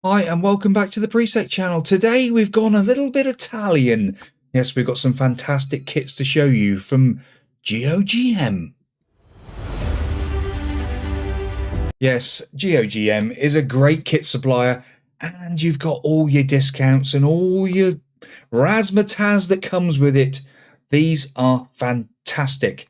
Hi and welcome back to the Preset channel. Today we've gone a little bit Italian. Yes, we've got some fantastic kits to show you from GOGM. Yes, GOGM is a great kit supplier and you've got all your discounts and all your razzmatazz that comes with it. These are fantastic.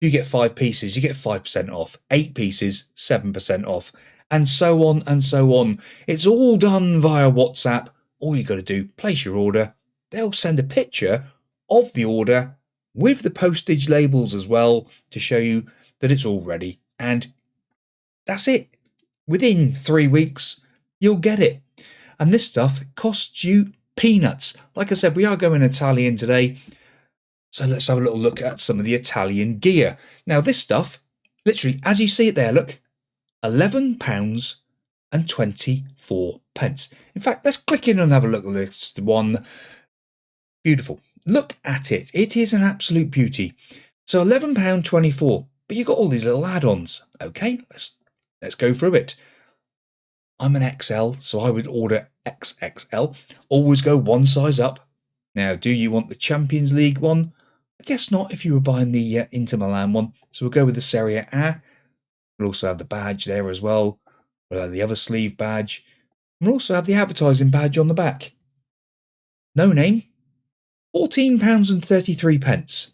You get 5 pieces, you get 5% off. 8 pieces, 7% off. And so on and so on. It's all done via WhatsApp. All you got to do, place your order. They'll send a picture of the order with the postage labels as well to show you that it's all ready. And that's it. Within 3 weeks, you'll get it. And this stuff costs you peanuts. Like I said, we are going Italian today. So let's have a little look at some of the Italian gear. Now this stuff, literally, as you see it there, look, £11.24. In fact, let's click in and have a look at this one. Beautiful. Look at it. It is an absolute beauty. So £11.24, but you've got all these little add-ons. Okay, let's go through it. I'm an XL, so I would order XXL. Always go one size up. Now, do you want the Champions League one? I guess not if you were buying the Inter Milan one. So we'll go with the Serie A. We'll also have the badge there as well. We'll have the other sleeve badge. We'll also have the advertising badge on the back. No name. £14.33.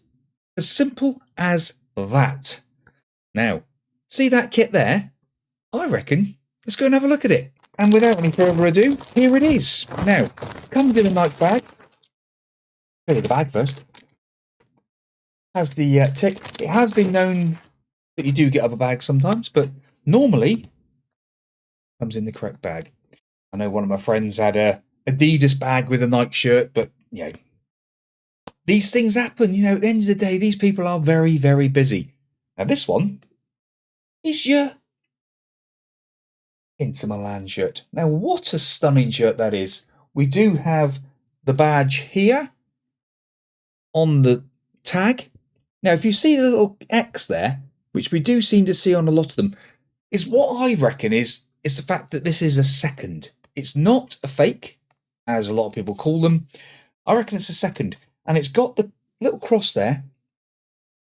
As simple as that. Now, see that kit there? I reckon let's go and have a look at it. And without any further ado, here it is. Now, comes in a nice bag. Show you the bag first. Has the tick. It has been known that you do get other bags sometimes, but normally comes in the correct bag. I know one of my friends had a Adidas bag with a Nike shirt, but you know, these things happen. You know, at the end of the day, these people are very, very busy. Now this one is your Inter Milan shirt. Now what a stunning shirt that is. We do have the badge here on the tag. Now, if you see the little X there, which we do seem to see on a lot of them, is what I reckon is the fact that this is a second. It's not a fake, as a lot of people call them. I reckon it's a second. And it's got the little cross there,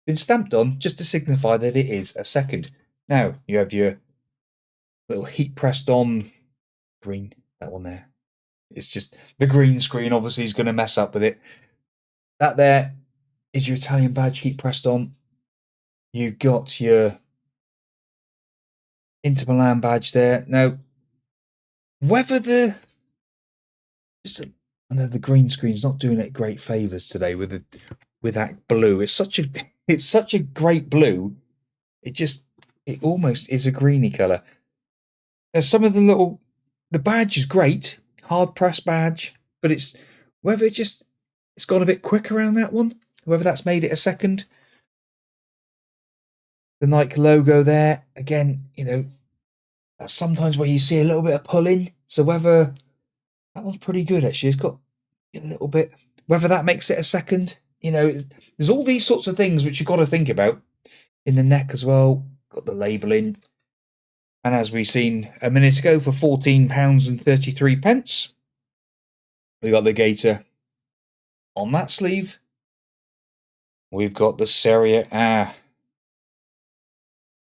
been stamped on, just to signify that it is a second. Now, you have your little heat pressed on green, that one there. It's just, the green screen obviously is going to mess up with it. That there is your Italian badge heat pressed on. You've got your Inter Milan badge there. Now, whether I know the green screen's not doing it great favours today with that blue. It's such a great blue. It almost is a greeny colour. Now, some of the badge is great, hard press badge, but it's gone a bit quick around that one. Whether that's made it a second. The Nike logo there, again, you know, that's sometimes where you see a little bit of pulling. So whether that one's pretty good, actually. It's got a little bit, whether that makes it a second, you know, there's all these sorts of things which you've got to think about. In the neck as well, got the labelling. And as we've seen a minute ago, for £14.33, we got the gaiter on that sleeve. We've got the Serie A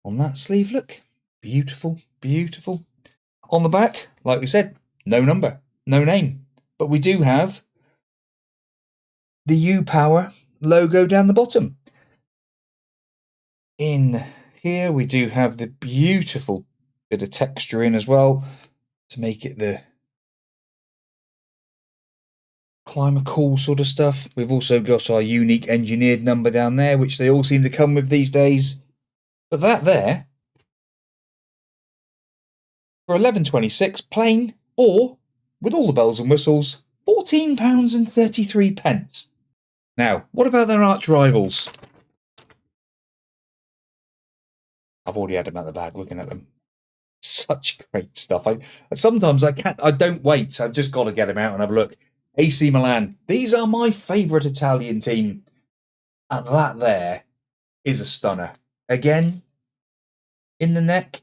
on that sleeve. Look, beautiful, beautiful. On the back, like we said, no number, no name. But we do have the U-Power logo down the bottom. In here, we do have the beautiful bit of texture in as well to make it the climate cool sort of stuff. We've also got our unique engineered number down there, which they all seem to come with these days. But that there, for £11.26 plain, or with all the bells and whistles, £14.33. Now, what about their arch rivals? I've already had them out the bag looking at them. Such great stuff. Sometimes I don't wait. I've just got to get them out and have a look. AC Milan. These are my favourite Italian team. And that there is a stunner. Again, in the neck,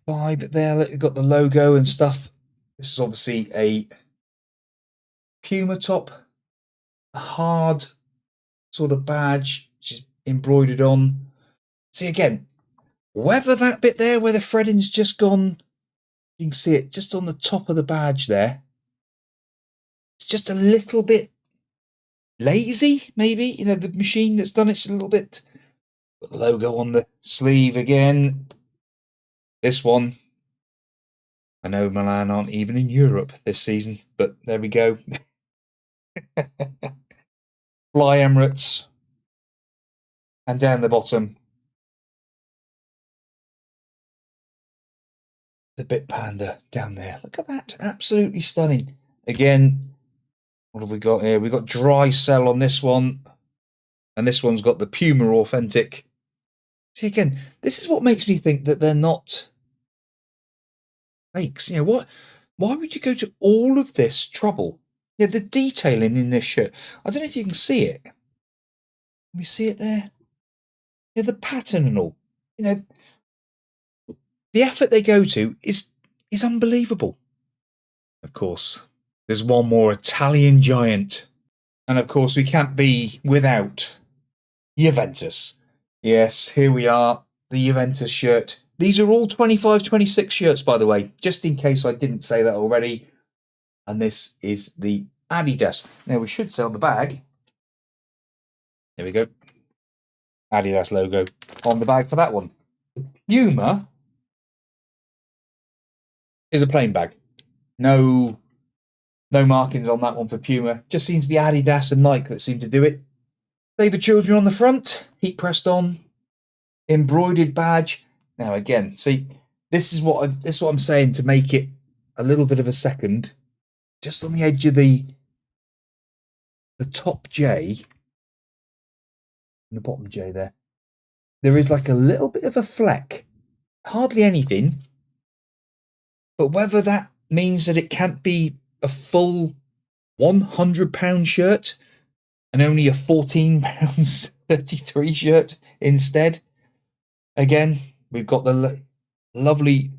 vibe there. Look, you've got the logo and stuff. This is obviously a Puma top, a hard sort of badge, which is embroidered on. See again, whether that bit there where the threading's just gone, you can see it just on the top of the badge there. It's just a little bit lazy, maybe. You know, the machine that's done it's a little bit. Got the logo on the sleeve again. This one, I know Milan aren't even in Europe this season, but there we go. Fly Emirates. And down the bottom, the Bit Panda down there. Look at that. Absolutely stunning. Again, what have we got here? We've got dry cell on this one. And this one's got the Puma Authentic. See, again, this is what makes me think that they're not fakes. You know, what? Why would you go to all of this trouble? Yeah, the detailing in this shirt. I don't know if you can see it. Can we see it there? Yeah, the pattern and all. You know, the effort they go to is unbelievable. Of course, there's one more Italian giant. And of course, we can't be without Juventus. Yes, here we are, the Juventus shirt. These are all 25-26 shirts, by the way, just in case I didn't say that already. And this is the Adidas. Now, we should say on the bag. There we go. Adidas logo on the bag for that one. Puma is a plain bag. No markings on that one for Puma. Just seems to be Adidas and Nike that seem to do it. Save the children on the front, heat pressed on, embroidered badge. Now again, see, this is what I'm saying to make it a little bit of a second. Just on the edge of the top J and the bottom J there. There is like a little bit of a fleck. Hardly anything. But whether that means that it can't be a full £100 shirt and only a £14.33 shirt instead. Again, we've got the lovely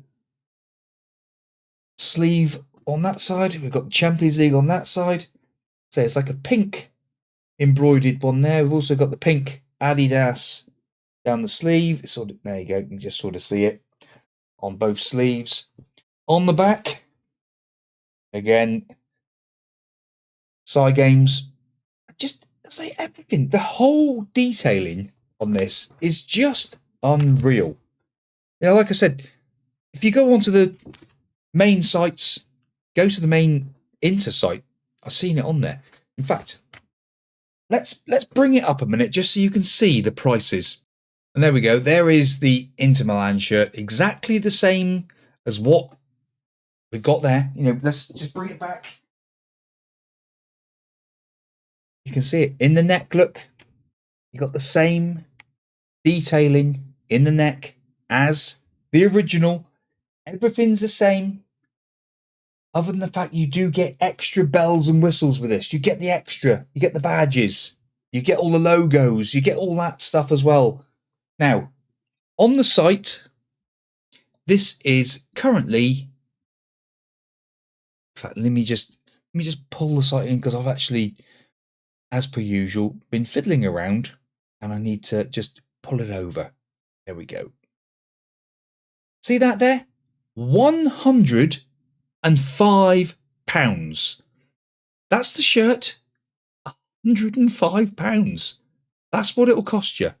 sleeve on that side. We've got the Champions League on that side. So it's like a pink embroidered one there. We've also got the pink Adidas down the sleeve. It's sort of, there you go. You can just sort of see it on both sleeves. On the back, again, side games. Just say everything. The whole detailing on this is just unreal. You know, like I said, if you go onto the main sites, go to the main Inter site. I've seen it on there. In fact, let's bring it up a minute just so you can see the prices. And there we go. There is the Inter Milan shirt, exactly the same as what we've got there. You know, let's just bring it back. You can see it in the neck. Look, you got the same detailing in the neck as the original. Everything's the same, other than the fact you do get extra bells and whistles with this. You get the extra, you get the badges, you get all the logos, you get all that stuff as well. Now, on the site, this is currently. In fact, let me just pull the site in because I've actually, as per usual, been fiddling around and I need to just pull it over. There we go. See that there? £105. That's the shirt. £105. That's what it'll cost you.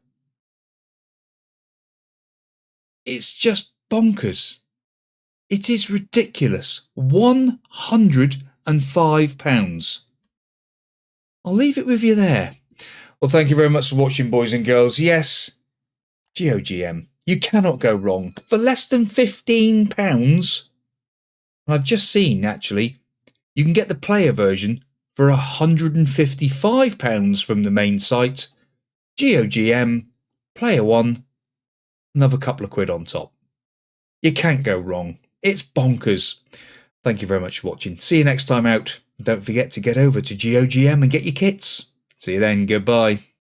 It's just bonkers. It is ridiculous. £105. I'll leave it with you there. Well, thank you very much for watching, boys and girls. Yes, GOGM. You cannot go wrong. For less than £15, I've just seen, actually, you can get the player version for £155 from the main site. GOGM, player one, another couple of quid on top. You can't go wrong. It's bonkers. Thank you very much for watching. See you next time out. Don't forget to get over to GOGM and get your kits. See you then. Goodbye.